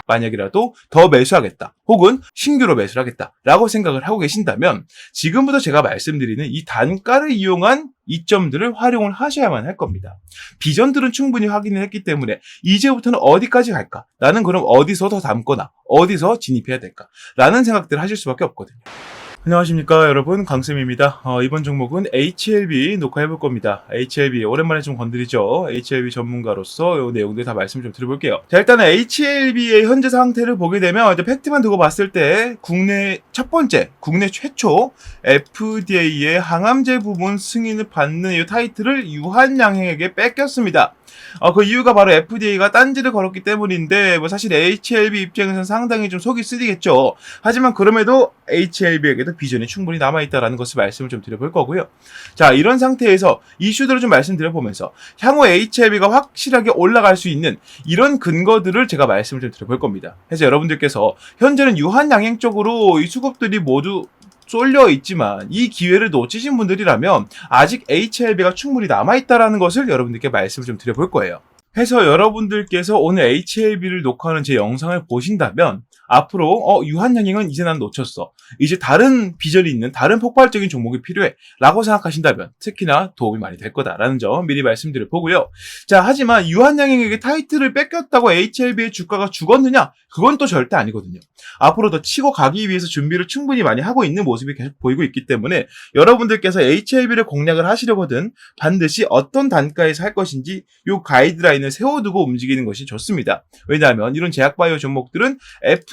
만약이라도 더 매수하겠다 혹은 신규로 매수를 하겠다라고 생각을 하고 계신다면 지금부터 제가 말씀드리는 이 단가를 이용한 이점들을 활용을 하셔야만 할 겁니다. 비전들은 충분히 확인을 했기 때문에 이제부터는 어디까지 갈까? 나는 그럼 어디서 더 담거나 어디서 진입해야 될까? 라는 생각들을 하실 수밖에 없거든요. 안녕하십니까 여러분, 강쌤입니다. 이번 종목은 HLB 녹화해볼 겁니다. HLB 오랜만에 좀 건드리죠. HLB 전문가로서 이 내용들 다 말씀 좀 드려볼게요. 자, 일단은 HLB의 현재 상태를 보게 되면 이제 팩트만 두고 봤을 때 국내 첫 번째, 국내 최초 FDA의 항암제 부분 승인을 받는 이 타이틀을 유한양행에게 뺏겼습니다. 그 이유가 바로 FDA가 딴지를 걸었기 때문인데 사실 HLB 입장에서는 상당히 좀 속이 쓰리겠죠. 하지만 그럼에도 HLB에게도 비전이 충분히 남아있다라는 것을 말씀을 좀 드려볼 거고요. 자, 이런 상태에서 이슈들을 좀 말씀드려보면서 향후 HLB가 확실하게 올라갈 수 있는 이런 근거들을 제가 말씀을 좀 드려볼 겁니다. 그래서 여러분들께서 현재는 유한양행 쪽으로 이 수급들이 모두 쏠려 있지만 이 기회를 놓치신 분들이라면 아직 HLB가 충분히 남아있다라는 것을 여러분들께 말씀을 좀 드려볼 거예요. 해서 여러분들께서 오늘 HLB를 녹화하는 제 영상을 보신다면 앞으로 유한양행은 이제 난 놓쳤어, 이제 다른 비전이 있는 다른 폭발적인 종목이 필요해 라고 생각하신다면 특히나 도움이 많이 될 거다라는 점 미리 말씀드려 보고요. 자, 하지만 유한양행에게 타이틀을 뺏겼다고 HLB의 주가가 죽었느냐? 그건 또 절대 아니거든요. 앞으로 더 치고 가기 위해서 준비를 충분히 많이 하고 있는 모습이 계속 보이고 있기 때문에 여러분들께서 HLB를 공략을 하시려거든 반드시 어떤 단가에서 할 것인지 요 가이드라인을 세워두고 움직이는 것이 좋습니다. 왜냐하면 이런 제약바이오 종목들은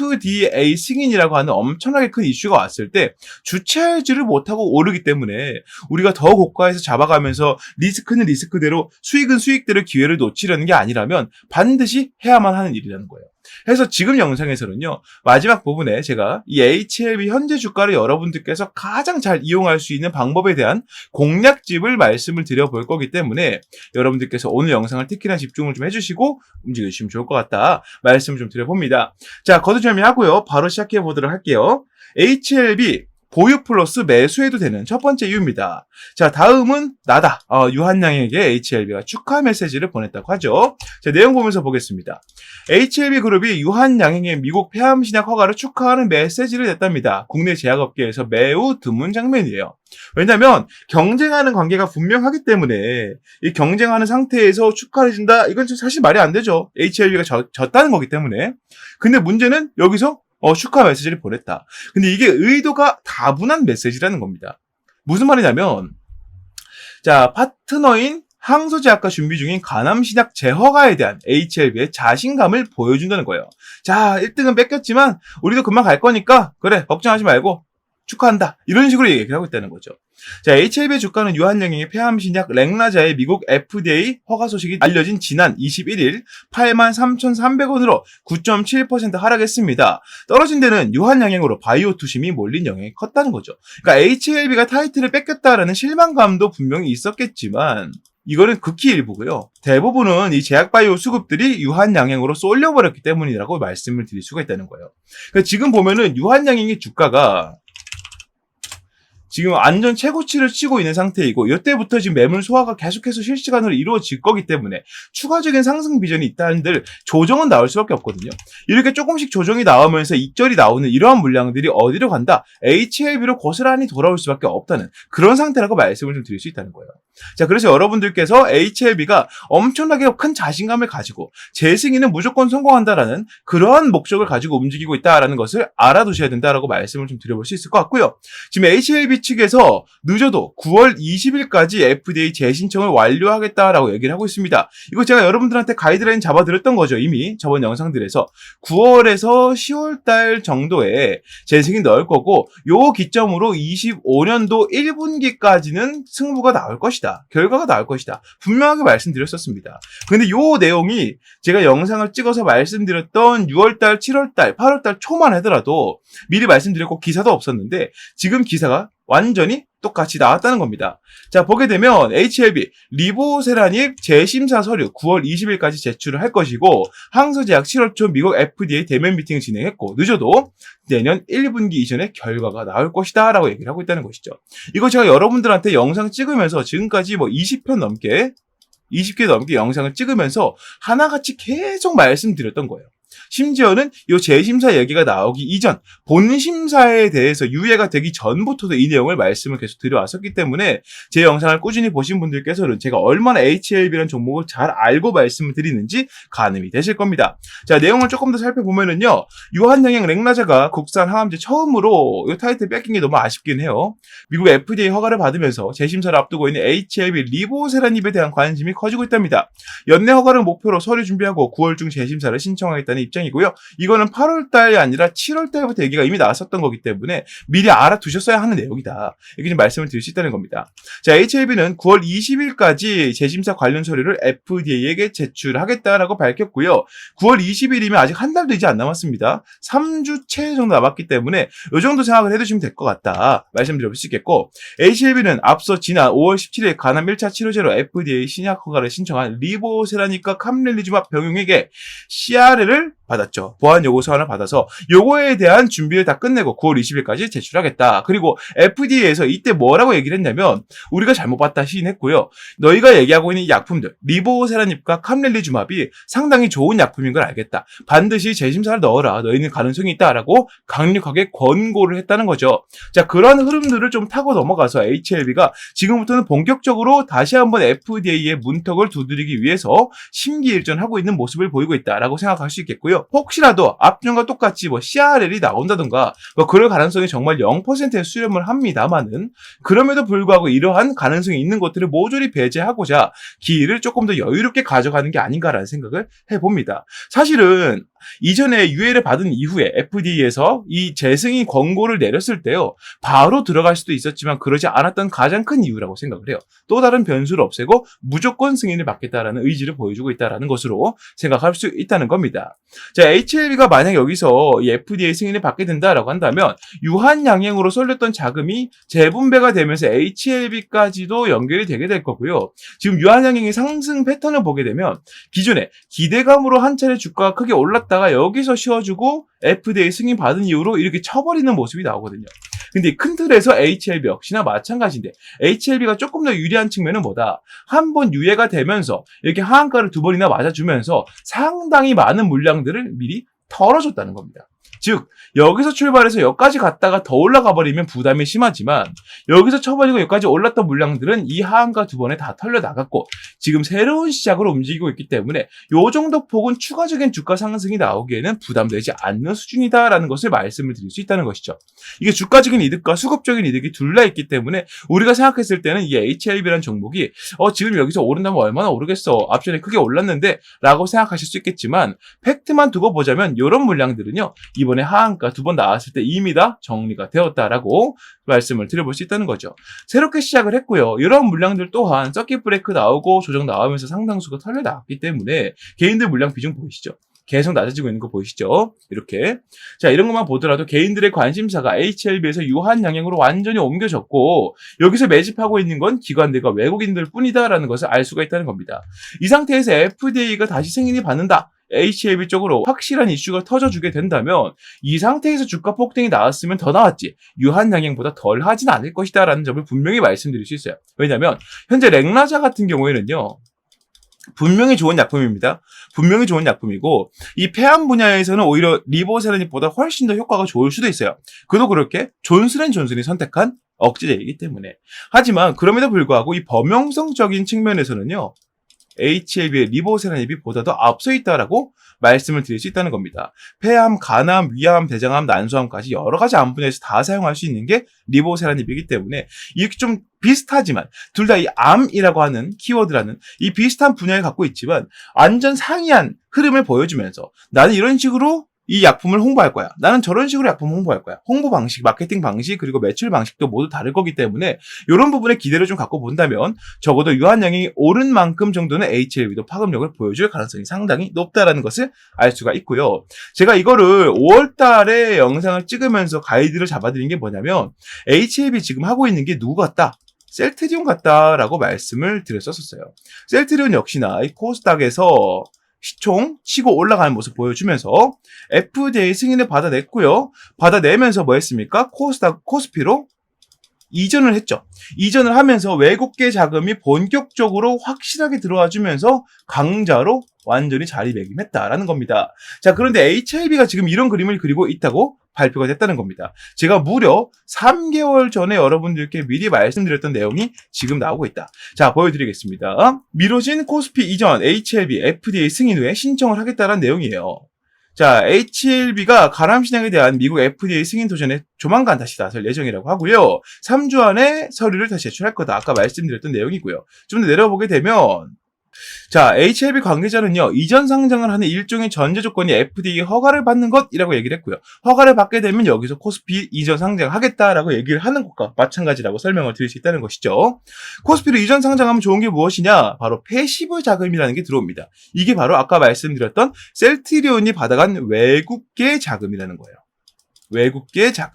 FDA 승인이라고 하는 엄청나게 큰 이슈가 왔을 때 주체하지를 못하고 오르기 때문에 우리가 더 고가에서 잡아가면서 리스크는 리스크대로 수익은 수익대로 기회를 놓치려는 게 아니라면 반드시 해야만 하는 일이라는 거예요. 그래서 지금 영상에서는요, 마지막 부분에 제가 이 HLB 현재 주가를 여러분들께서 가장 잘 이용할 수 있는 방법에 대한 공략집을 말씀을 드려볼 거기 때문에 여러분들께서 오늘 영상을 특히나 집중을 좀 해주시고 움직여주시면 좋을 것 같다 말씀을 좀 드려봅니다. 자, 거두절미하고요, 바로 시작해 보도록 할게요. HLB 보유 플러스 매수해도 되는 첫 번째 이유입니다. 자, 다음은 나다. 유한양에게 HLB가 축하 메시지를 보냈다고 하죠. 자, 내용 보면서 보겠습니다. HLB 그룹이 유한양행의 미국 폐암 신약 허가를 축하하는 메시지를 냈답니다. 국내 제약업계에서 매우 드문 장면이에요. 왜냐하면 경쟁하는 관계가 분명하기 때문에 이 경쟁하는 상태에서 축하를 해준다, 이건 사실 말이 안 되죠. HLB가 졌다는 거기 때문에. 근데 문제는 여기서 축하 메시지를 보냈다. 근데 이게 의도가 다분한 메시지라는 겁니다. 무슨 말이냐면, 자, 파트너인 항소제약과 준비 중인 간암신약 재허가에 대한 HLB의 자신감을 보여준다는 거예요. 자, 1등은 뺏겼지만 우리도 금방 갈 거니까 그래, 걱정하지 말고 축하한다, 이런 식으로 얘기를 하고 있다는 거죠. 자, HLB의 주가는 유한양행의 폐암신약 렉나자의 미국 FDA 허가 소식이 알려진 지난 21일 83,300원으로 9.7% 하락했습니다. 떨어진 데는 유한양행으로 바이오 투심이 몰린 영향이 컸다는 거죠. 그러니까 HLB가 타이틀을 뺏겼다라는 실망감도 분명히 있었겠지만 이거는 극히 일부고요. 대부분은 이 제약바이오 수급들이 유한양행으로 쏠려버렸기 때문이라고 말씀을 드릴 수가 있다는 거예요. 그러니까 지금 보면은 유한양행의 주가가 지금 안전 최고치를 치고 있는 상태이고 이때부터 지금 매물 소화가 계속해서 실시간으로 이루어질 거기 때문에 추가적인 상승 비전이 있다는들 조정은 나올 수밖에 없거든요. 이렇게 조금씩 조정이 나오면서 익절이 나오는 이러한 물량들이 어디로 간다? HLB로 고스란히 돌아올 수밖에 없다는 그런 상태라고 말씀을 좀 드릴 수 있다는 거예요. 자, 그래서 여러분들께서 HLB가 엄청나게 큰 자신감을 가지고 재승인은 무조건 성공한다라는 그러한 목적을 가지고 움직이고 있다라는 것을 알아두셔야 된다라고 말씀을 좀 드려볼 수 있을 것 같고요. 지금 HLB 측에서 늦어도 9월 20일까지 FDA 재신청을 완료하겠다라고 얘기를 하고 있습니다. 이거 제가 여러분들한테 가이드라인 잡아드렸던 거죠. 이미 저번 영상들에서 9월에서 10월달 정도에 재승인 넣을 거고 요 기점으로 25년도 1분기까지는 승부가 나올 것이다, 결과가 나올 것이다, 분명하게 말씀드렸었습니다. 근데 요 내용이 제가 영상을 찍어서 말씀드렸던 6월달, 7월달, 8월달 초만 하더라도 미리 말씀드렸고 기사도 없었는데 지금 기사가 완전히 똑같이 나왔다는 겁니다. 자, 보게 되면 HLB 리보세라닙 재심사 서류 9월 20일까지 제출을 할 것이고 항소제약 7월 초 미국 FDA 대면 미팅을 진행했고 늦어도 내년 1분기 이전에 결과가 나올 것이다 라고 얘기를 하고 있다는 것이죠. 이거 제가 여러분들한테 영상 찍으면서 지금까지 20개 넘게 영상을 찍으면서 하나같이 계속 말씀드렸던 거예요. 심지어는 이 재심사 얘기가 나오기 이전 본심사에 대해서 유예가 되기 전부터도 이 내용을 말씀을 계속 드려왔었기 때문에 제 영상을 꾸준히 보신 분들께서는 제가 얼마나 HLB라는 종목을 잘 알고 말씀을 드리는지 가늠이 되실 겁니다. 자, 내용을 조금 더 살펴보면은요, 유한양행 렉나자가 국산 항암제 처음으로 이 타이틀 뺏긴 게 너무 아쉽긴 해요. 미국 FDA 허가를 받으면서 재심사를 앞두고 있는 HLB 리보세라닙에 대한 관심이 커지고 있답니다. 연내 허가를 목표로 서류 준비하고 9월 중 재심사를 신청하겠다는 입장이고요. 이거는 8월달이 아니라 7월달부터 얘기가 이미 나왔었던 거기 때문에 미리 알아두셨어야 하는 내용이다. 이렇게 좀 말씀을 드릴 수 있다는 겁니다. 자, HLB는 9월 20일까지 재심사 관련 서류를 FDA에게 제출하겠다라고 밝혔고요. 9월 20일이면 아직 한 달도 이제 안 남았습니다. 3주 채 정도 남았기 때문에 이 정도 생각을 해두시면 될 것 같다. 말씀드릴 수 있겠고, HLB는 앞서 지난 5월 17일 간암 1차 치료제로 FDA 신약 허가를 신청한 리보세라닙과 캄렐리주맙 병용에게 CRL을 받았죠. 보안 요구 서한을 받아서 요거에 대한 준비를 다 끝내고 9월 20일까지 제출하겠다. 그리고 FDA에서 이때 뭐라고 얘기를 했냐면, 우리가 잘못 봤다 시인했고요. 너희가 얘기하고 있는 이 약품들, 리보세라닙과 캄렐리주맙이 상당히 좋은 약품인 걸 알겠다. 반드시 재심사를 넣어라. 너희는 가능성이 있다라고 강력하게 권고를 했다는 거죠. 자, 그런 흐름들을 좀 타고 넘어가서 HLB가 지금부터는 본격적으로 다시 한번 FDA의 문턱을 두드리기 위해서 심기일전하고 있는 모습을 보이고 있다라고 생각할 수 있겠고요. 혹시라도 앞전과 똑같이 CRL이 나온다던가 그럴 가능성이 정말 0%의 수렴을 합니다만은, 그럼에도 불구하고 이러한 가능성이 있는 것들을 모조리 배제하고자 기일을 조금 더 여유롭게 가져가는 게 아닌가라는 생각을 해봅니다. 사실은 이전에 유예를 받은 이후에 FDA에서 이 재승인 권고를 내렸을 때요, 바로 들어갈 수도 있었지만 그러지 않았던 가장 큰 이유라고 생각을 해요. 또 다른 변수를 없애고 무조건 승인을 받겠다라는 의지를 보여주고 있다는 것으로 생각할 수 있다는 겁니다. 자, HLB가 만약 여기서 이 FDA 승인을 받게 된다라고 한다면 유한양행으로 쏠렸던 자금이 재분배가 되면서 HLB까지도 연결이 되게 될 거고요. 지금 유한양행의 상승 패턴을 보게 되면 기존에 기대감으로 한 차례 주가가 크게 올랐다가 여기서 쉬어주고 FDA 승인 받은 이후로 이렇게 쳐버리는 모습이 나오거든요. 근데 큰 틀에서 HLB 역시나 마찬가지인데, HLB가 조금 더 유리한 측면은 뭐다? 한 번 유예가 되면서 이렇게 하한가를 2번이나 맞아주면서 상당히 많은 물량들을 미리 털어줬다는 겁니다. 즉, 여기서 출발해서 여기까지 갔다가 더 올라가 버리면 부담이 심하지만, 여기서 쳐버리고 여기까지 올랐던 물량들은 이 하한가 2번에 다 털려 나갔고 지금 새로운 시작으로 움직이고 있기 때문에 요 정도 폭은 추가적인 주가 상승이 나오기에는 부담되지 않는 수준이다라는 것을 말씀을 드릴 수 있다는 것이죠. 이게 주가적인 이득과 수급적인 이득이 둘 다 있기 때문에 우리가 생각했을 때는 이 HLB라는 종목이 지금 여기서 오른다면 얼마나 오르겠어, 앞전에 크게 올랐는데 라고 생각하실 수 있겠지만, 팩트만 두고 보자면 이런 물량들은요, 이번에 하한가 2번 나왔을 때 이미 다 정리가 되었다라고 말씀을 드려볼 수 있다는 거죠. 새롭게 시작을 했고요. 이런 물량들 또한 서킷 브레이크 나오고 조정 나오면서 상당수가 털려 나왔기 때문에 개인들 물량 비중 보이시죠? 계속 낮아지고 있는 거 보이시죠? 이렇게. 자, 이런 것만 보더라도 개인들의 관심사가 HLB에서 유한양행으로 완전히 옮겨졌고, 여기서 매집하고 있는 건 기관들과 외국인들 뿐이다라는 것을 알 수가 있다는 겁니다. 이 상태에서 FDA가 다시 승인이 받는다, HLB 쪽으로 확실한 이슈가 터져주게 된다면, 이 상태에서 주가 폭등이 나왔으면 더 나았지 유한양행보다 덜 하진 않을 것이다 라는 점을 분명히 말씀드릴 수 있어요. 왜냐하면 현재 렉나자 같은 경우에는요, 분명히 좋은 약품입니다. 분명히 좋은 약품이고, 이 폐암 분야에서는 오히려 리보세라닙보다 훨씬 더 효과가 좋을 수도 있어요. 그도 그렇게 존슨앤존슨이 선택한 억제제이기 때문에. 하지만 그럼에도 불구하고 이 범용성적인 측면에서는요, HLB의 리보세라닙이 보다 더 앞서 있다라고 말씀을 드릴 수 있다는 겁니다. 폐암, 간암, 위암, 대장암, 난소암까지 여러 가지 암 분야에서 다 사용할 수 있는 게 리보세라닙이기 때문에, 이렇게 좀 비슷하지만 둘 다 이 암이라고 하는 키워드라는 이 비슷한 분야를 갖고 있지만 완전 상이한 흐름을 보여주면서, 나는 이런 식으로 이 약품을 홍보할 거야, 나는 저런 식으로 약품을 홍보할 거야, 홍보 방식, 마케팅 방식, 그리고 매출 방식도 모두 다를 거기 때문에 이런 부분에 기대를 좀 갖고 본다면 적어도 유한양행이 오른 만큼 정도는 HLB도 파급력을 보여줄 가능성이 상당히 높다라는 것을 알 수가 있고요. 제가 이거를 5월 달에 영상을 찍으면서 가이드를 잡아드린 게 뭐냐면, HLB 지금 하고 있는 게 누구 같다? 셀트리온 같다라고 말씀을 드렸었어요. 셀트리온 역시나 이 코스닥에서 시총 치고 올라가는 모습 보여주면서 FDA 승인을 받아냈고요. 받아내면서 뭐 했습니까? 코스피로 이전을 했죠. 이전을 하면서 외국계 자금이 본격적으로 확실하게 들어와 주면서 강자로 완전히 자리매김했다라는 겁니다. 자, 그런데 HLB가 지금 이런 그림을 그리고 있다고 발표가 됐다는 겁니다. 제가 무려 3개월 전에 여러분들께 미리 말씀드렸던 내용이 지금 나오고 있다. 자, 보여드리겠습니다. 미뤄진 코스피 이전 HLB FDA 승인 후에 신청을 하겠다는 내용이에요. 자, HLB가 가람신약에 대한 미국 FDA 승인 도전에 조만간 다시 나설 예정이라고 하고요. 3주 안에 서류를 다시 제출할 거다. 아까 말씀드렸던 내용이고요. 좀 더 내려보게 되면 자, HLB 관계자는요, 이전 상장을 하는 일종의 전제 조건이 FDA 허가를 받는 것이라고 얘기를 했고요. 허가를 받게 되면 여기서 코스피 이전 상장하겠다라고 얘기를 하는 것과 마찬가지라고 설명을 드릴 수 있다는 것이죠. 코스피로 이전 상장하면 좋은 게 무엇이냐? 바로 패시브 자금이라는 게 들어옵니다. 이게 바로 아까 말씀드렸던 셀트리온이 받아간 외국계 자금이라는 거예요. 외국계 자금.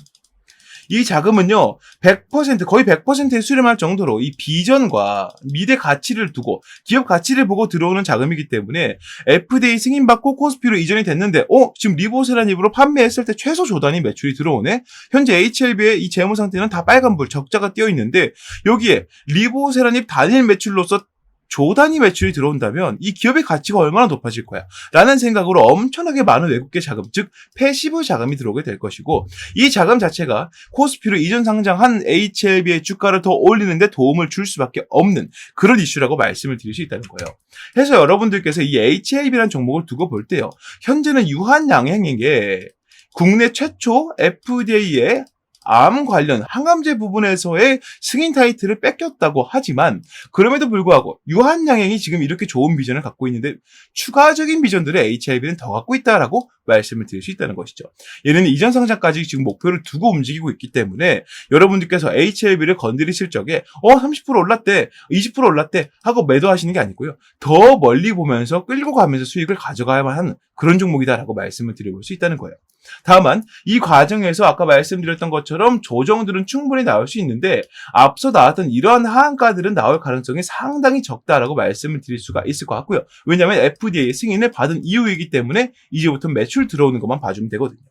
이 자금은요, 100%, 거의 100%에 수렴할 정도로 이 비전과 미래 가치를 두고 기업 가치를 보고 들어오는 자금이기 때문에 FDA 승인받고 코스피로 이전이 됐는데, 지금 리보세라닙으로 판매했을 때 최소 조단위 매출이 들어오네? 현재 HLB의 이 재무 상태는 다 빨간불, 적자가 띄어 있는데, 여기에 리보세라닙 단일 매출로서 조단위 매출이 들어온다면 이 기업의 가치가 얼마나 높아질 거야 라는 생각으로 엄청나게 많은 외국계 자금, 즉 패시브 자금이 들어오게 될 것이고, 이 자금 자체가 코스피로 이전 상장한 HLB의 주가를 더 올리는데 도움을 줄 수밖에 없는 그런 이슈라고 말씀을 드릴 수 있다는 거예요. 그래서 여러분들께서 이 HLB라는 종목을 두고 볼 때요, 현재는 유한양행에게 국내 최초 FDA의 암 관련 항암제 부분에서의 승인 타이틀을 뺏겼다고 하지만, 그럼에도 불구하고 유한양행이 지금 이렇게 좋은 비전을 갖고 있는데 추가적인 비전들을 HLB는 더 갖고 있다라고 말씀을 드릴 수 있다는 것이죠. 얘는 이전 상장까지 지금 목표를 두고 움직이고 있기 때문에 여러분들께서 HLB를 건드리실 적에 30% 올랐대, 20% 올랐대 하고 매도하시는 게 아니고요, 더 멀리 보면서 끌고 가면서 수익을 가져가야만 하는 그런 종목이다라고 말씀을 드려볼 수 있다는 거예요. 다만 이 과정에서 아까 말씀드렸던 것처럼 조정들은 충분히 나올 수 있는데, 앞서 나왔던 이러한 하한가들은 나올 가능성이 상당히 적다라고 말씀을 드릴 수가 있을 것 같고요. 왜냐하면 FDA 승인을 받은 이후이기 때문에 이제부터 매출 들어오는 것만 봐주면 되거든요.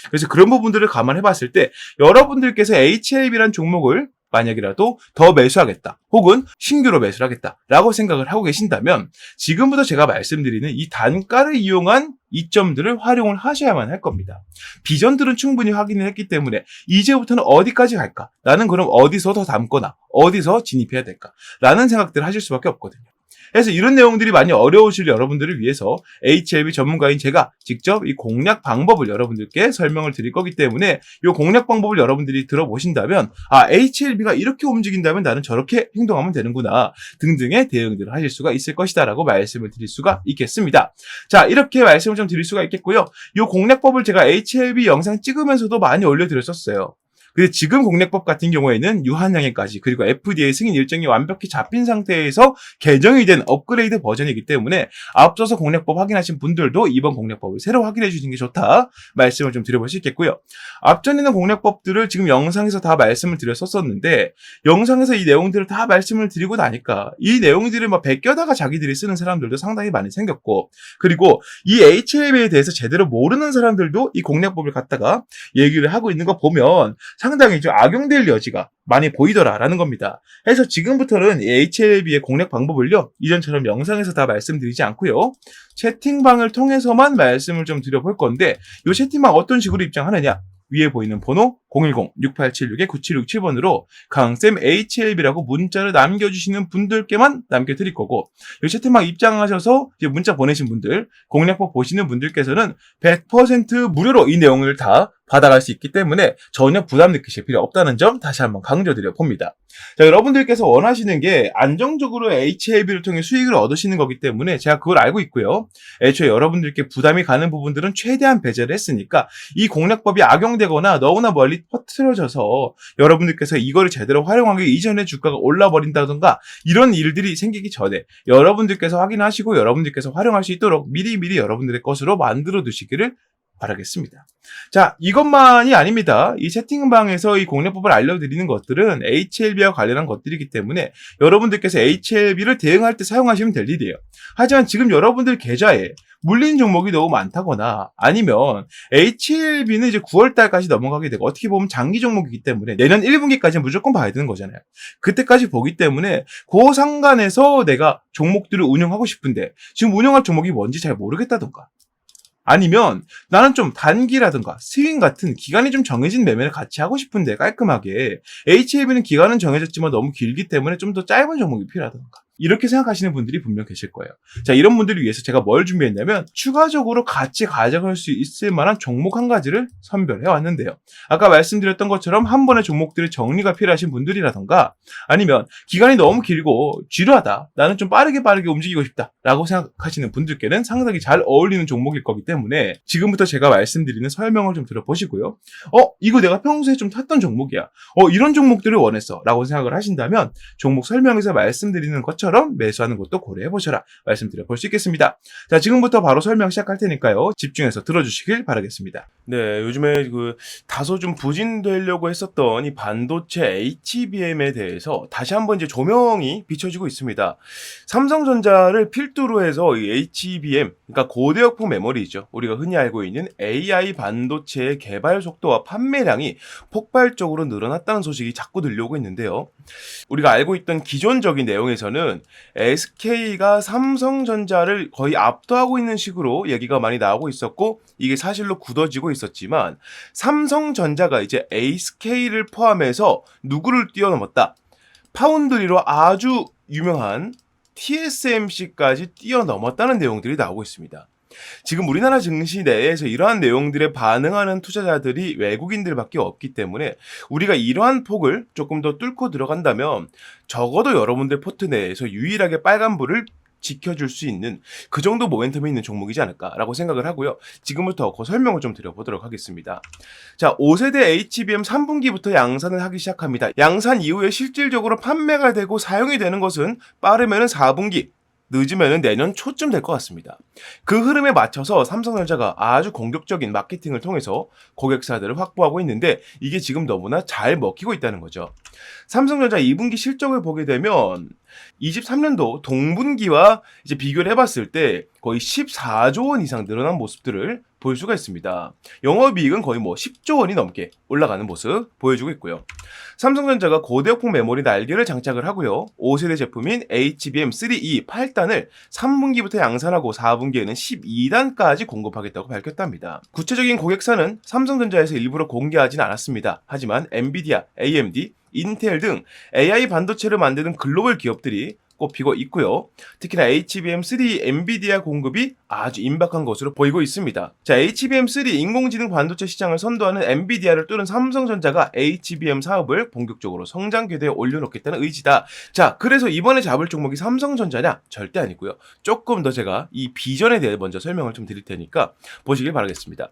그래서 그런 부분들을 감안해 봤을 때 여러분들께서 HLB라는 종목을 만약이라도 더 매수하겠다, 혹은 신규로 매수를 하겠다 라고 생각을 하고 계신다면 지금부터 제가 말씀드리는 이 단가를 이용한 이점들을 활용을 하셔야만 할 겁니다. 비전들은 충분히 확인을 했기 때문에 이제부터는 어디까지 갈까? 나는 그럼 어디서 더 담거나 어디서 진입해야 될까? 라는 생각들을 하실 수밖에 없거든요. 그래서 이런 내용들이 많이 어려우실 여러분들을 위해서 HLB 전문가인 제가 직접 이 공략 방법을 여러분들께 설명을 드릴 거기 때문에 이 공략 방법을 여러분들이 들어보신다면, HLB가 이렇게 움직인다면 나는 저렇게 행동하면 되는구나 등등의 대응들을 하실 수가 있을 것이다 라고 말씀을 드릴 수가 있겠습니다. 자, 이렇게 말씀을 좀 드릴 수가 있겠고요. 이 공략법을 제가 HLB 영상 찍으면서도 많이 올려드렸었어요. 근데 지금 공략법 같은 경우에는 유한양행까지, 그리고 FDA 승인 일정이 완벽히 잡힌 상태에서 개정이 된 업그레이드 버전이기 때문에 앞서서 공략법 확인하신 분들도 이번 공략법을 새로 확인해 주시는 게 좋다 말씀을 좀 드려볼 수 있겠고요. 앞전에는 공략법들을 지금 영상에서 다 말씀을 드렸었는데, 영상에서 이 내용들을 다 말씀을 드리고 나니까 이 내용들을 막 베껴다가 자기들이 쓰는 사람들도 상당히 많이 생겼고, 그리고 이 HLB에 대해서 제대로 모르는 사람들도 이 공략법을 갖다가 얘기를 하고 있는 거 보면 상당히 좀 악용될 여지가 많이 보이더라라는 겁니다. 그래서 지금부터는 HLB의 공략 방법을요, 이전처럼 영상에서 다 말씀드리지 않고요, 채팅방을 통해서만 말씀을 좀 드려볼 건데, 이 채팅방 어떤 식으로 입장하느냐? 위에 보이는 번호 010-6876-9767번으로 강쌤 HLB라고 문자를 남겨주시는 분들께만 남겨드릴 거고, 이 채팅방 입장하셔서 이제 문자 보내신 분들, 공략법 보시는 분들께서는 100% 무료로 이 내용을 다 받아갈 수 있기 때문에 전혀 부담 느끼실 필요 없다는 점 다시 한번 강조드려 봅니다. 자, 여러분들께서 원하시는 게 안정적으로 HLB를 통해 수익을 얻으시는 거기 때문에 제가 그걸 알고 있고요. 애초에 여러분들께 부담이 가는 부분들은 최대한 배제를 했으니까 이 공략법이 악용되거나 너무나 멀리 퍼뜨려져서 여러분들께서 이거를 제대로 활용하기 이전에 주가가 올라버린다던가 이런 일들이 생기기 전에 여러분들께서 확인하시고 여러분들께서 활용할 수 있도록 미리미리 여러분들의 것으로 만들어 두시기를 바라겠습니다. 자, 이것만이 아닙니다. 이 채팅방에서 이 공략법을 알려드리는 것들은 HLB와 관련한 것들이기 때문에 여러분들께서 HLB를 대응할 때 사용하시면 될 일이에요. 하지만 지금 여러분들 계좌에 물린 종목이 너무 많다거나 아니면 HLB는 이제 9월달까지 넘어가게 되고 어떻게 보면 장기 종목이기 때문에 내년 1분기까지 무조건 봐야 되는 거잖아요. 그때까지 보기 때문에 그 상관에서 내가 종목들을 운영하고 싶은데 지금 운영할 종목이 뭔지 잘 모르겠다던가 아니면 나는 좀 단기라든가 스윙 같은 기간이 좀 정해진 매매를 같이 하고 싶은데 깔끔하게 HLB는 기간은 정해졌지만 너무 길기 때문에 좀 더 짧은 종목이 필요하다던가 이렇게 생각하시는 분들이 분명 계실 거예요. 자, 이런 분들을 위해서 제가 뭘 준비했냐면 추가적으로 같이 가져갈 수 있을 만한 종목 한 가지를 선별해 왔는데요. 아까 말씀드렸던 것처럼 한 번에 종목들의 정리가 필요하신 분들이라던가 아니면 기간이 너무 길고 지루하다. 나는 좀 빠르게 움직이고 싶다. 라고 생각하시는 분들께는 상당히 잘 어울리는 종목일 거기 때문에 지금부터 제가 말씀드리는 설명을 좀 들어보시고요. 이거 내가 평소에 좀 탔던 종목이야. 이런 종목들을 원했어. 라고 생각을 하신다면 종목 설명에서 말씀드리는 것처럼 매수하는 것도 고려해보셔라 말씀드려 볼 수 있겠습니다. 자, 지금부터 바로 설명 시작할 테니까요. 집중해서 들어주시길 바라겠습니다. 네, 요즘에 다소 좀 부진되려고 했었던 이 반도체 HBM에 대해서 다시 한번 이제 조명이 비춰지고 있습니다. 삼성전자를 필두로 해서 이 HBM, 그러니까 고대역폭 메모리죠. 우리가 흔히 알고 있는 AI 반도체의 개발 속도와 판매량이 폭발적으로 늘어났다는 소식이 자꾸 들려오고 있는데요. 우리가 알고 있던 기존적인 내용에서는 SK가 삼성전자를 거의 압도하고 있는 식으로 얘기가 많이 나오고 있었고 이게 사실로 굳어지고 있었지만 삼성전자가 이제 SK를 포함해서 누구를 뛰어넘었다. 파운드리로 아주 유명한 TSMC까지 뛰어넘었다는 내용들이 나오고 있습니다. 지금 우리나라 증시 내에서 이러한 내용들에 반응하는 투자자들이 외국인들밖에 없기 때문에 우리가 이러한 폭을 조금 더 뚫고 들어간다면 적어도 여러분들 포트 내에서 유일하게 빨간불을 지켜줄 수 있는 그 정도 모멘텀이 있는 종목이지 않을까라고 생각을 하고요. 지금부터 그 설명을 좀 드려보도록 하겠습니다. 자, 5세대 HBM 3분기부터 양산을 하기 시작합니다. 양산 이후에 실질적으로 판매가 되고 사용이 되는 것은 빠르면은 4분기, 늦으면 내년 초쯤 될 것 같습니다. 그 흐름에 맞춰서 삼성전자가 아주 공격적인 마케팅을 통해서 고객사들을 확보하고 있는데 이게 지금 너무나 잘 먹히고 있다는 거죠. 삼성전자 2분기 실적을 보게 되면 23년도 동분기와 이제 비교를 해봤을 때 거의 14조 원 이상 늘어난 모습들을 볼 수가 있습니다. 영업이익은 거의 10조 원이 넘게 올라가는 모습 보여주고 있고요. 삼성전자가 고대역폭 메모리 날개를 장착을 하고요. 5세대 제품인 HBM3E 8단을 3분기부터 양산하고 4분기에는 12단까지 공급하겠다고 밝혔답니다. 구체적인 고객사는 삼성전자에서 일부러 공개하진 않았습니다. 하지만 엔비디아, AMD, 인텔 등 AI 반도체를 만드는 글로벌 기업들이 꼽히고 있고요. 특히나 HBM3 엔비디아 공급이 아주 임박한 것으로 보이고 있습니다. 자, HBM3 인공지능 반도체 시장을 선도하는 엔비디아를 뚫은 삼성전자가 HBM 사업을 본격적으로 성장 궤도에 올려놓겠다는 의지다. 자, 그래서 이번에 잡을 종목이 삼성전자냐? 절대 아니고요. 조금 더 제가 이 비전에 대해 먼저 설명을 좀 드릴 테니까 보시길 바라겠습니다.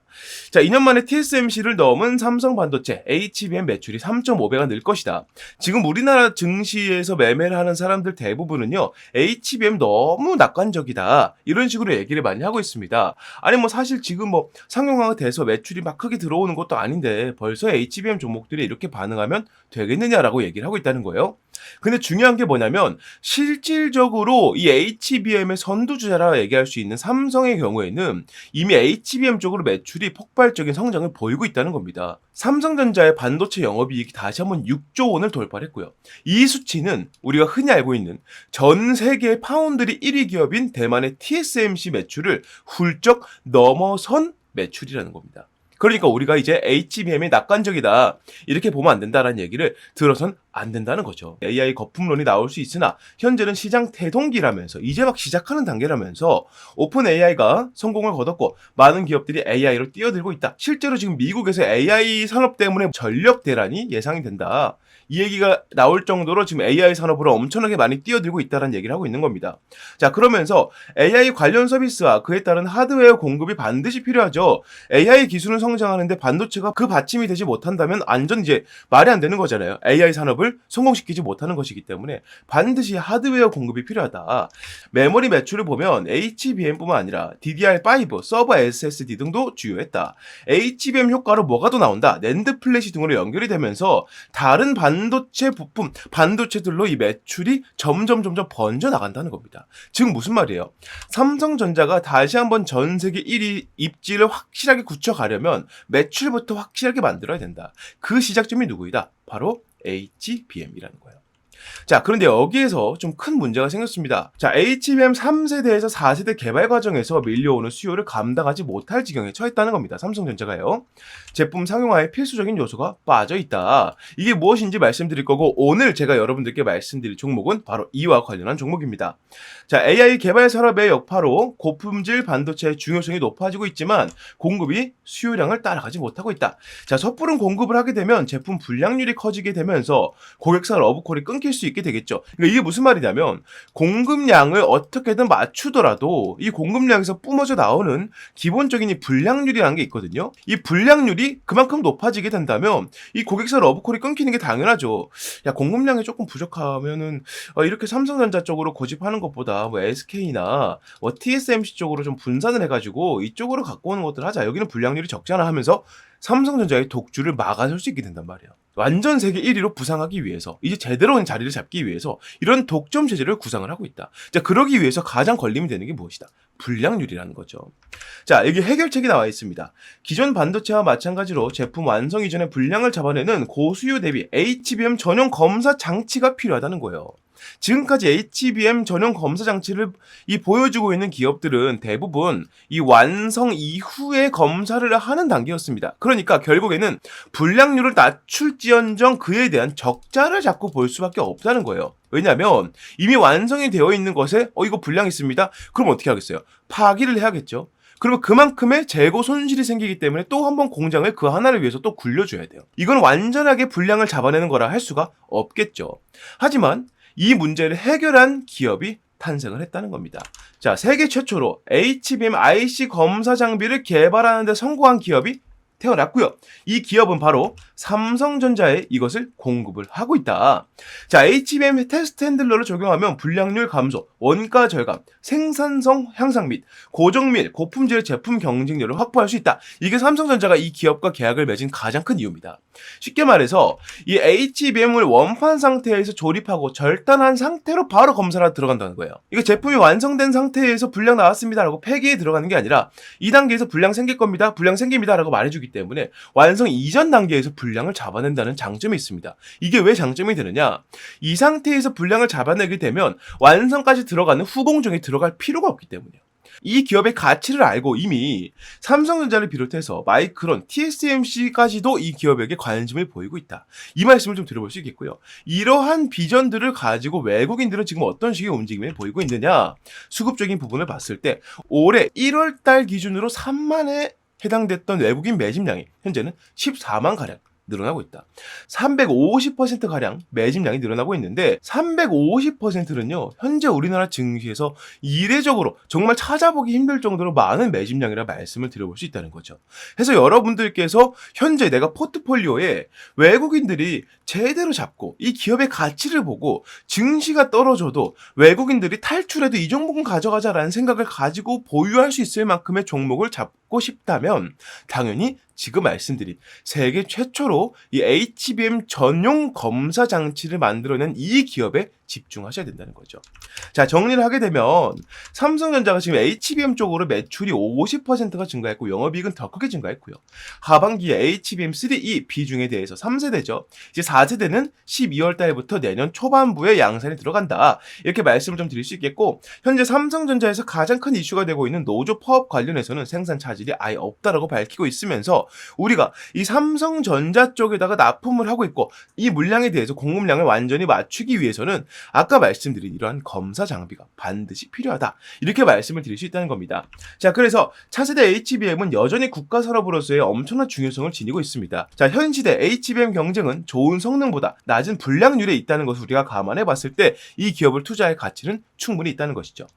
자, 2년 만에 TSMC를 넘은 삼성 반도체 HBM 매출이 3.5배가 늘 것이다. 지금 우리나라 증시에서 매매를 하는 사람들 대부분 은요, HBM 너무 낙관적이다. 이런 식으로 얘기를 많이 하고 있습니다. 아니 사실 지금 상용화가 돼서 매출이 막 크게 들어오는 것도 아닌데 벌써 HBM 종목들이 이렇게 반응하면 되겠느냐라고 얘기를 하고 있다는 거예요. 근데 중요한 게 뭐냐면 실질적으로 이 HBM의 선두주자라 얘기할 수 있는 삼성의 경우에는 이미 HBM 쪽으로 매출이 폭발적인 성장을 보이고 있다는 겁니다. 삼성전자의 반도체 영업이익이 다시 한번 6조 원을 돌파했고요. 이 수치는 우리가 흔히 알고 있는 전 세계 파운드리 1위 기업인 대만의 TSMC 매출을 훌쩍 넘어선 매출이라는 겁니다. 그러니까 우리가 이제 HBM이 낙관적이다 이렇게 보면 안 된다라는 얘기를 들어선 안 된다는 거죠. AI 거품론이 나올 수 있으나 현재는 시장 태동기라면서 이제 막 시작하는 단계라면서 오픈 AI가 성공을 거뒀고 많은 기업들이 AI로 뛰어들고 있다. 실제로 지금 미국에서 AI 산업 때문에 전력 대란이 예상이 된다. 이 얘기가 나올 정도로 지금 AI 산업으로 엄청나게 많이 뛰어들고 있다는 얘기를 하고 있는 겁니다. 자, 그러면서 AI 관련 서비스와 그에 따른 하드웨어 공급이 반드시 필요하죠. AI 기술은 성장하는데 반도체가 그 받침이 되지 못한다면 완전 이제 말이 안 되는 거잖아요. AI 산업은 기업을 성공시키지 못하는 것이기 때문에 반드시 하드웨어 공급이 필요하다. 메모리 매출을 보면 HBM뿐만 아니라 DDR5, 서버 SSD 등도 주요했다. HBM 효과로 뭐가 더 나온다? 낸드 플래시 등으로 연결이 되면서 다른 반도체 부품, 반도체들로 이 매출이 점점 번져 나간다는 겁니다. 즉 무슨 말이에요? 삼성전자가 다시 한번 전 세계 1위 입지를 확실하게 굳혀가려면 매출부터 확실하게 만들어야 된다. 그 시작점이 누구이다? 바로 HBM이라는 거예요. 자, 그런데 여기에서 좀 큰 문제가 생겼습니다. 자, HBM 3세대에서 4세대 개발 과정에서 밀려오는 수요를 감당하지 못할 지경에 처했다는 겁니다. 삼성전자가요. 제품 상용화에 필수적인 요소가 빠져있다. 이게 무엇인지 말씀드릴 거고, 오늘 제가 여러분들께 말씀드릴 종목은 바로 이와 관련한 종목입니다. 자, AI 개발 산업의 여파로 고품질 반도체의 중요성이 높아지고 있지만 공급이 수요량을 따라가지 못하고 있다. 자, 섣부른 공급을 하게 되면 제품 불량률이 커지게 되면서 고객사 러브콜이 끊길 수 있게 되겠죠. 그러니까 이게 무슨 말이냐면 공급량을 어떻게든 맞추더라도 이 공급량에서 뿜어져 나오는 기본적인 이 불량률이라는 게 있거든요. 이 불량률이 그만큼 높아지게 된다면 이 고객사 러브콜이 끊기는 게 당연하죠. 야, 공급량이 조금 부족하면은 이렇게 삼성전자 쪽으로 고집하는 것보다 뭐 SK나 뭐 TSMC 쪽으로 좀 분산을 해가지고 이쪽으로 갖고 오는 것들 하자. 여기는 불량률이 적잖아 하면서 삼성전자의 독주를 막아설 수 있게 된단 말이에요. 완전 세계 1위로 부상하기 위해서, 이제 제대로 된 자리를 잡기 위해서 이런 독점 체제를 구상을 하고 있다. 자, 그러기 위해서 가장 걸림이 되는 게 무엇이다? 불량률이라는 거죠. 자, 여기 해결책이 나와 있습니다. 기존 반도체와 마찬가지로 제품 완성 이전에 불량을 잡아내는 고수요 대비 HBM 전용 검사 장치가 필요하다는 거예요. 지금까지 HBM 전용 검사 장치를 보여주고 있는 기업들은 대부분 이 완성 이후에 검사를 하는 단계였습니다. 그러니까 결국에는 불량률을 낮출지언정 그에 대한 적자를 자꾸 볼 수밖에 없다는 거예요. 왜냐하면 이미 완성이 되어 있는 것에 이거 불량 있습니다. 그럼 어떻게 하겠어요? 파기를 해야겠죠. 그러면 그만큼의 재고 손실이 생기기 때문에 또 한 번 공장을 그 하나를 위해서 또 굴려줘야 돼요. 이건 완전하게 불량을 잡아내는 거라 할 수가 없겠죠. 하지만 이 문제를 해결한 기업이 탄생을 했다는 겁니다. 자, 세계 최초로 HBM IC 검사 장비를 개발하는 데 성공한 기업이 태어났고요. 이 기업은 바로 삼성전자에 이것을 공급을 하고 있다. 자, HBM 테스트 핸들러를 적용하면 불량률 감소, 원가 절감, 생산성 향상 및 고정밀, 고품질 제품 경쟁력을 확보할 수 있다. 이게 삼성전자가 이 기업과 계약을 맺은 가장 큰 이유입니다. 쉽게 말해서 이 HBM을 원판 상태에서 조립하고 절단한 상태로 바로 검사를 들어간다는 거예요. 이거 제품이 완성된 상태에서 불량 나왔습니다라고 폐기에 들어가는 게 아니라 이 단계에서 불량 생길 겁니다. 불량 생깁니다라고 말해주기 때문에 완성 이전 단계에서 불량을 잡아낸다는 장점이 있습니다. 이게 왜 장점이 되느냐? 이 상태에서 불량을 잡아내게 되면 완성까지 들어가는 후공정에 들어갈 필요가 없기 때문이에요. 이 기업의 가치를 알고 이미 삼성전자를 비롯해서 마이크론, TSMC까지도 이 기업에게 관심을 보이고 있다. 이 말씀을 좀 들어볼 수 있겠고요. 이러한 비전들을 가지고 외국인들은 지금 어떤 식의 움직임을 보이고 있느냐? 수급적인 부분을 봤을 때 올해 1월 달 기준으로 3만에 해당됐던 외국인 매집량이 현재는 14만가량 늘어나고 있다. 350%가량 매집량이 늘어나고 있는데 350%는요. 현재 우리나라 증시에서 이례적으로 정말 찾아보기 힘들 정도로 많은 매집량이라 말씀을 드려볼 수 있다는 거죠. 그래서 여러분들께서 현재 내가 포트폴리오에 외국인들이 제대로 잡고 이 기업의 가치를 보고 증시가 떨어져도 외국인들이 탈출해도 이 종목은 가져가자라는 생각을 가지고 보유할 수 있을 만큼의 종목을 잡고 싶다면 당연히 지금 말씀드린 세계 최초로 이 HBM 전용 검사 장치를 만들어낸 이 기업에 집중하셔야 된다는 거죠. 자, 정리를 하게 되면 삼성전자가 지금 HBM 쪽으로 매출이 50%가 증가했고 영업이익은 더 크게 증가했고요. 하반기에 HBM3E 비중에 대해서 3세대죠. 이제 4세대는 12월 달부터 내년 초반부에 양산이 들어간다. 이렇게 말씀을 좀 드릴 수 있겠고 현재 삼성전자에서 가장 큰 이슈가 되고 있는 노조 파업 관련해서는 생산 차질이 아예 없다라고 밝히고 있으면서 우리가 이 삼성전자 쪽에다가 납품을 하고 있고 이 물량에 대해서 공급량을 완전히 맞추기 위해서는 아까 말씀드린 이러한 검사 장비가 반드시 필요하다. 이렇게 말씀을 드릴 수 있다는 겁니다. 자, 그래서 차세대 HBM은 여전히 국가 산업으로서의 엄청난 중요성을 지니고 있습니다. 자, 현 시대 HBM 경쟁은 좋은 성능보다 낮은 불량률에 있다는 것을 우리가 감안해 봤을 때 이 기업을 투자할 가치는 충분히 있다는 것이죠.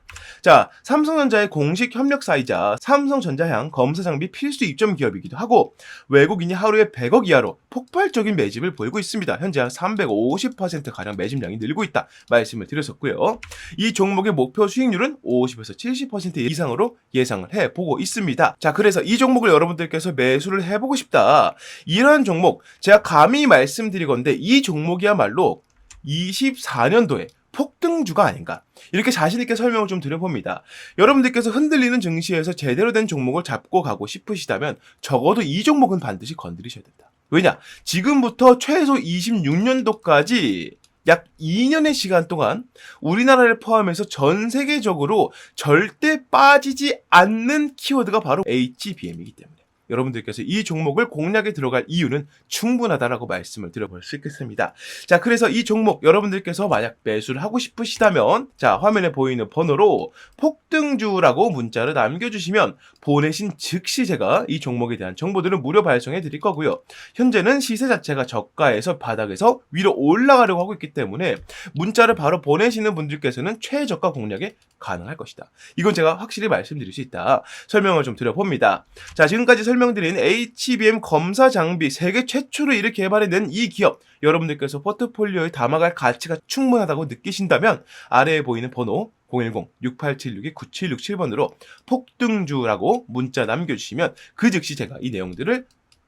자, 삼성전자의 공식 협력사이자 삼성전자향 검사장비 필수 입점 기업이기도 하고 외국인이 하루에 100억 이하로 폭발적인 매집을 보이고 있습니다. 현재 한 350%가량 매집량이 늘고 있다 말씀을 드렸었고요. 이 종목의 목표 수익률은 50에서 70% 이상으로 예상을 해보고 있습니다. 자, 그래서 이 종목을 여러분들께서 매수를 해보고 싶다. 이러한 종목 제가 감히 말씀드리건데 이 종목이야말로 24년도에 폭등주가 아닌가 이렇게 자신있게 설명을 좀 드려봅니다. 여러분들께서 흔들리는 증시에서 제대로 된 종목을 잡고 가고 싶으시다면 적어도 이 종목은 반드시 건드리셔야 된다. 왜냐? 지금부터 최소 26년도까지 약 2년의 시간 동안 우리나라를 포함해서 전 세계적으로 절대 빠지지 않는 키워드가 바로 HBM이기 때문에 여러분들께서 이 종목을 공략에 들어갈 이유는 충분하다라고 말씀을 드려볼 수 있겠습니다. 자, 그래서 이 종목 여러분들께서 만약 매수를 하고 싶으시다면 자, 화면에 보이는 번호로 폭등주라고 문자를 남겨주시면 보내신 즉시 제가 이 종목에 대한 정보들을 무료 발송해 드릴 거고요. 현재는 시세 자체가 저가에서 바닥에서 위로 올라가려고 하고 있기 때문에 문자를 바로 보내시는 분들께서는 최저가 공략에 가능할 것이다. 이건 제가 확실히 말씀드릴 수 있다. 설명을 좀 드려봅니다. 자, 지금까지 설명드린 HBM 검사 장비 세계 최초로 이렇게 개발해낸 이 기업 여러분들께서 포트폴리오에 담아갈 가치가 충분하다고 느끼신다면 아래에 보이는 번호 010-6876-9767번으로 폭등주라고 문자 남겨주시면 그 즉시 제가 이 내용들을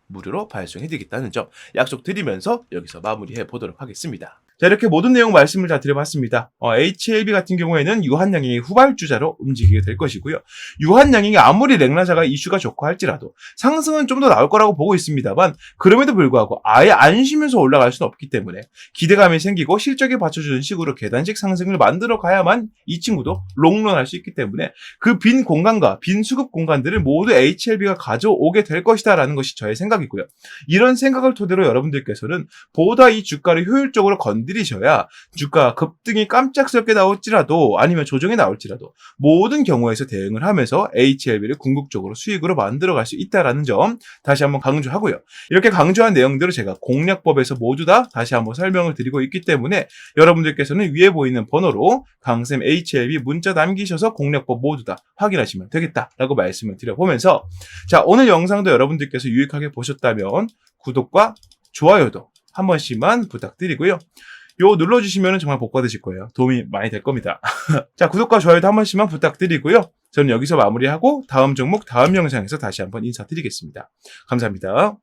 무료로 발송해드리겠다는 점 약속드리면서 여기서 마무리해 보도록 하겠습니다. 자, 이렇게 모든 내용 말씀을 다 드려봤습니다. HLB 같은 경우에는 유한양행이 후발주자로 움직이게 될 것이고요. 유한양행이 아무리 랭라자가 이슈가 좋고 할지라도 상승은 좀 더 나올 거라고 보고 있습니다만 그럼에도 불구하고 아예 안 쉬면서 올라갈 수는 없기 때문에 기대감이 생기고 실적에 받쳐주는 식으로 계단식 상승을 만들어 가야만 이 친구도 롱런할 수 있기 때문에 그 빈 공간과 빈 수급 공간들을 모두 HLB가 가져오게 될 것이다 라는 것이 저의 생각이고요. 이런 생각을 토대로 여러분들께서는 보다 이 주가를 효율적으로 건드리셔야 주가 급등이 깜짝스럽게 나올지라도 아니면 조정이 나올지라도 모든 경우에서 대응을 하면서 HLB를 궁극적으로 수익으로 만들어갈 수 있다는 점 다시 한번 강조하고요. 이렇게 강조한 내용들을 제가 공략법에서 모두 다 다시 한번 설명을 드리고 있기 때문에 여러분들께서는 위에 보이는 번호로 강쌤 HLB 문자 남기셔서 공략법 모두 다 확인하시면 되겠다라고 말씀을 드려보면서 자, 오늘 영상도 여러분들께서 유익하게 보셨다면 구독과 좋아요도 한 번씩만 부탁드리고요. 요 눌러주시면 정말 복 받으실 거예요. 도움이 많이 될 겁니다. 자, 구독과 좋아요도 한 번씩만 부탁드리고요. 저는 여기서 마무리하고 다음 종목 다음 영상에서 다시 한번 인사드리겠습니다. 감사합니다.